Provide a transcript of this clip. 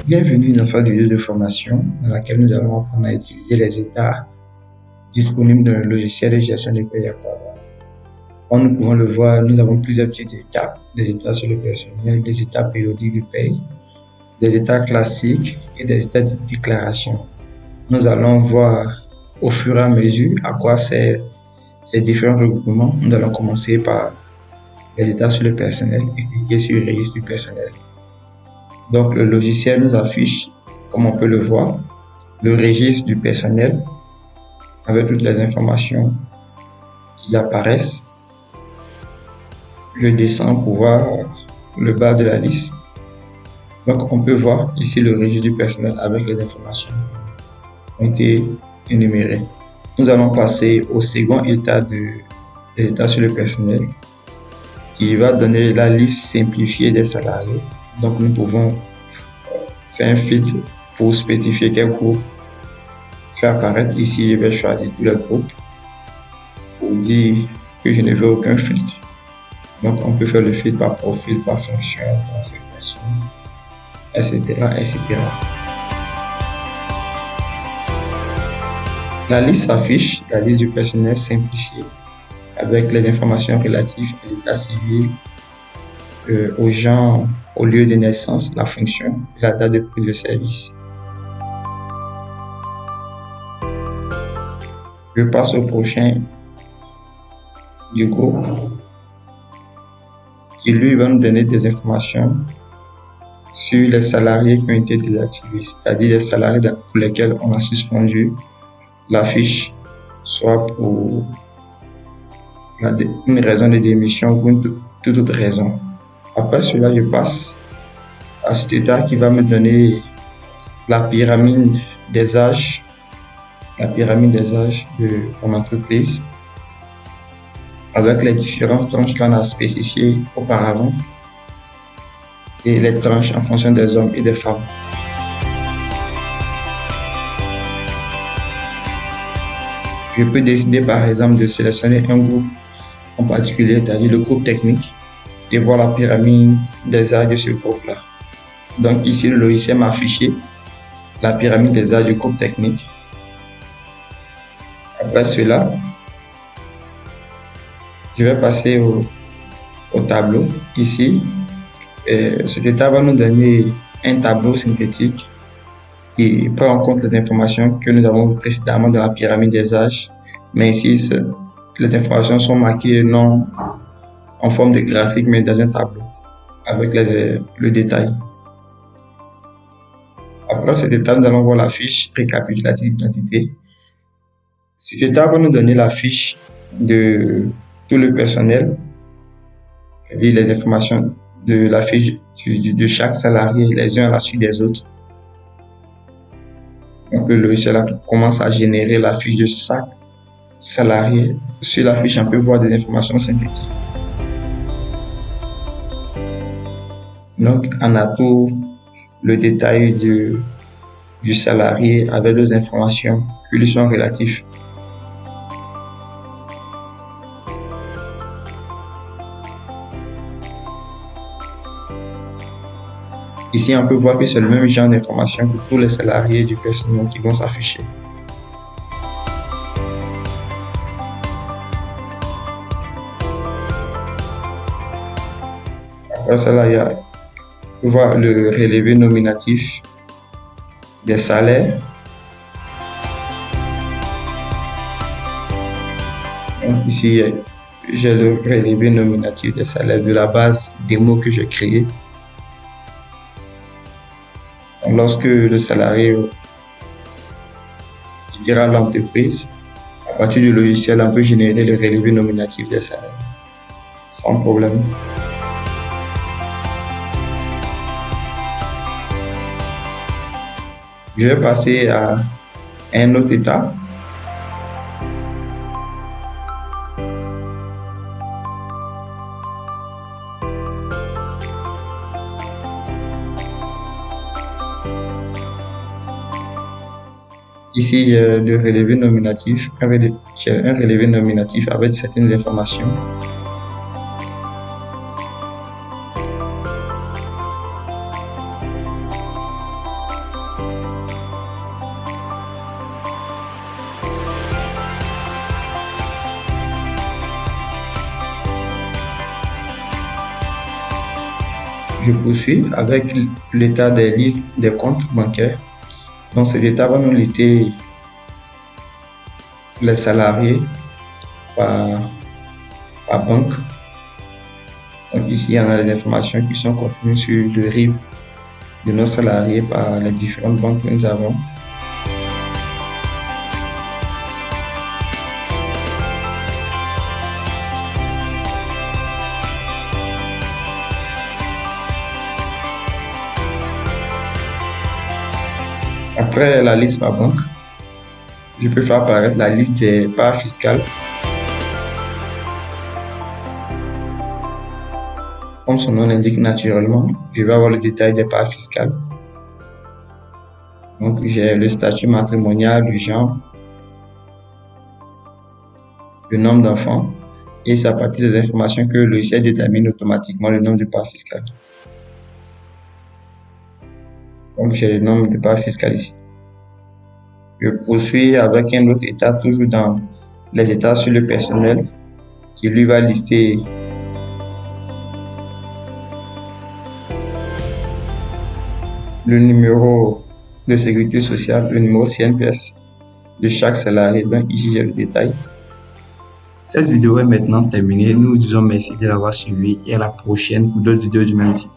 Bienvenue dans cette vidéo de formation dans laquelle nous allons apprendre à utiliser les états disponibles dans le logiciel de gestion des payes Aquava. Comme nous pouvons le voir, nous avons plusieurs petits états, des états sur le personnel, des états périodiques de paye, des états classiques et des états de déclaration. Nous allons voir au fur et à mesure à quoi servent ces différents regroupements. Nous allons commencer par les états sur le personnel et cliquer sur le registre du personnel. Donc le logiciel nous affiche, comme on peut le voir, le registre du personnel avec toutes les informations qui apparaissent. Je descends pour voir le bas de la liste. Donc on peut voir ici le registre du personnel avec les informations qui ont été énumérées. Nous allons passer au second état des états sur le personnel qui va donner la liste simplifiée des salariés. Donc nous pouvons faire un filtre pour spécifier quel groupe faire apparaître. Ici, je vais choisir tous les groupes pour dire que je ne veux aucun filtre. Donc on peut faire le filtre par profil, par fonction, par affectation, etc., etc. La liste s'affiche, la liste du personnel simplifiée avec les informations relatives à l'état civil, au genre, au lieu de naissance, la fonction et la date de prise de service. Je passe au prochain du groupe qui lui va nous donner des informations sur les salariés qui ont été désactivés, c'est-à-dire les salariés pour lesquels on a suspendu la fiche, soit pour une raison de démission ou une toute autre raison. Après cela, je passe à cet état qui va me donner la pyramide des âges de mon entreprise avec les différentes tranches qu'on a spécifiées auparavant et les tranches en fonction des hommes et des femmes. Je peux décider par exemple de sélectionner un groupe en particulier, c'est-à-dire le groupe technique, et voir la pyramide des âges de ce groupe-là. Donc ici, le logiciel m'a affiché la pyramide des âges du groupe technique. Après cela, je vais passer au tableau. Ici, cet état va nous donner un tableau synthétique qui prend en compte les informations que nous avons précédemment dans la pyramide des âges. Mais ici, les informations sont marquées non en forme de graphique, mais dans un tableau avec le détail. Après cet état, nous allons voir la fiche récapitulative d'identité. Cet état va nous donner la fiche de tout le personnel, c'est-à-dire les informations de la fiche de chaque salarié, les uns à la suite des autres. Donc le logiciel commence à générer la fiche de chaque salarié. Sur la fiche, on peut voir des informations synthétiques. Donc, on a tout le détail du salarié avec d'autres informations qui lui sont relatives. Ici, on peut voir que c'est le même genre d'informations pour tous les salariés du personnel qui vont s'afficher. Après cela, on peut voir le relevé nominatif des salaires. Donc ici, j'ai le relevé nominatif des salaires de la base des mots que j'ai créé. Lorsque le salarié quittera l'entreprise, à partir du logiciel, on peut générer le relevé nominatif des salaires sans problème. Je vais passer à un autre état. Ici, j'ai le relevé nominatif, j'ai un relevé nominatif avec certaines informations. Je poursuis avec l'état des listes des comptes bancaires. Donc cet état va nous lister les salariés par banque. Donc ici, on a les informations qui sont contenues sur le RIB de nos salariés par les différentes banques que nous avons. Après la liste par banque, je peux faire apparaître la liste des parts fiscales. Comme son nom l'indique naturellement, je vais avoir le détail des parts fiscales. Donc, j'ai le statut matrimonial, le genre, le nombre d'enfants, et c'est à partir des informations que le logiciel détermine automatiquement le nombre de parts fiscales. Donc, j'ai le nombre de parts fiscales ici. Je poursuis avec un autre état, toujours dans les états sur le personnel, qui lui va lister le numéro de sécurité sociale, le numéro CNPS de chaque salarié. Donc ici, j'ai le détail. Cette vidéo est maintenant terminée. Nous vous disons merci de l'avoir suivi et à la prochaine pour d'autres vidéos du même type.